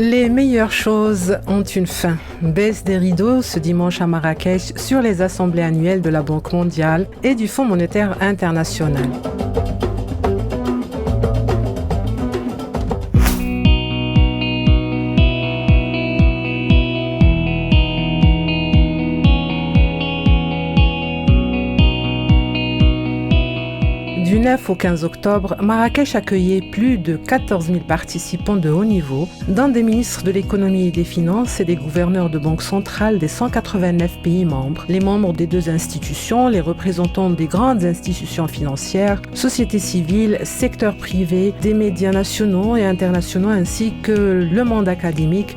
Les meilleures choses ont une fin. Baisse des rideaux ce dimanche à Marrakech sur les assemblées annuelles de la Banque mondiale et du Fonds monétaire international. Du 9 au 15 octobre, Marrakech accueillait plus de 14 000 participants de haut niveau, dont des ministres de l'économie et des finances et des gouverneurs de banques centrales des 189 pays membres, les membres des deux institutions, les représentants des grandes institutions financières, sociétés civiles, secteur privé, des médias nationaux et internationaux ainsi que le monde académique.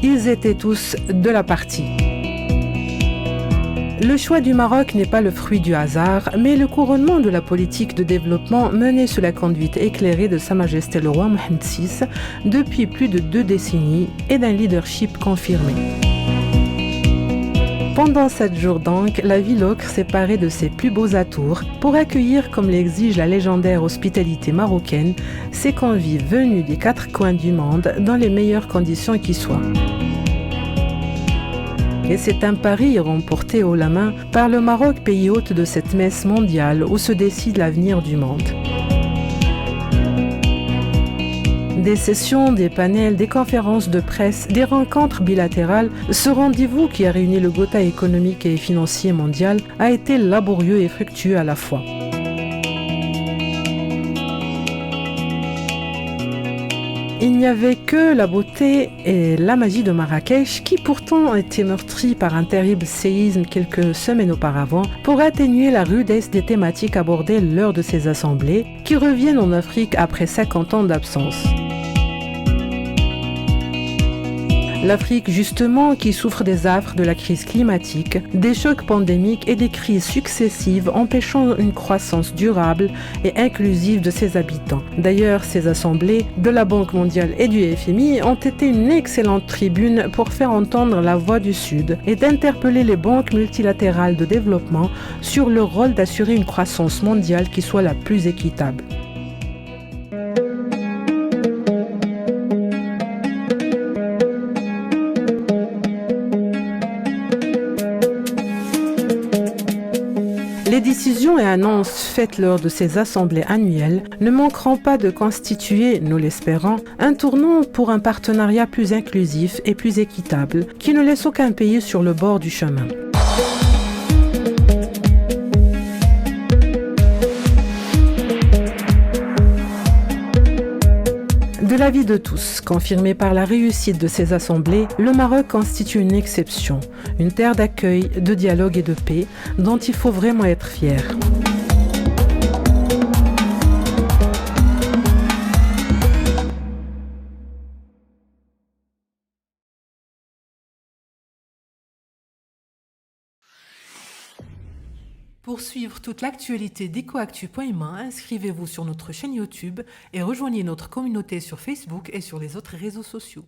Ils étaient tous de la partie. Le choix du Maroc n'est pas le fruit du hasard, mais le couronnement de la politique de développement menée sous la conduite éclairée de Sa Majesté le roi Mohammed VI depuis plus de 2 décennies et d'un leadership confirmé. Pendant 7 jours donc, la ville ocre s'est parée de ses plus beaux atours pour accueillir, comme l'exige la légendaire hospitalité marocaine, ses convives venus des 4 coins du monde dans les meilleures conditions qui soient. Et c'est un pari remporté haut la main par le Maroc, pays hôte de cette messe mondiale où se décide l'avenir du monde. Des sessions, des panels, des conférences de presse, des rencontres bilatérales, ce rendez-vous qui a réuni le Gotha économique et financier mondial a été laborieux et fructueux à la fois. Il n'y avait que la beauté et la magie de Marrakech qui pourtant a été meurtrie par un terrible séisme quelques semaines auparavant pour atténuer la rudesse des thématiques abordées lors de ces assemblées qui reviennent en Afrique après 50 ans d'absence. L'Afrique, justement, qui souffre des affres de la crise climatique, des chocs pandémiques et des crises successives empêchant une croissance durable et inclusive de ses habitants. D'ailleurs, ces assemblées de la Banque mondiale et du FMI ont été une excellente tribune pour faire entendre la voix du Sud et d'interpeller les banques multilatérales de développement sur le rôle d'assurer une croissance mondiale qui soit la plus équitable. Les décisions et annonces faites lors de ces assemblées annuelles ne manqueront pas de constituer, nous l'espérons, un tournant pour un partenariat plus inclusif et plus équitable qui ne laisse aucun pays sur le bord du chemin. De l'avis de tous, confirmé par la réussite de ces assemblées, le Maroc constitue une exception, une terre d'accueil, de dialogue et de paix dont il faut vraiment être fier. Pour suivre toute l'actualité d'EcoActu.ma, inscrivez-vous sur notre chaîne YouTube et rejoignez notre communauté sur Facebook et sur les autres réseaux sociaux.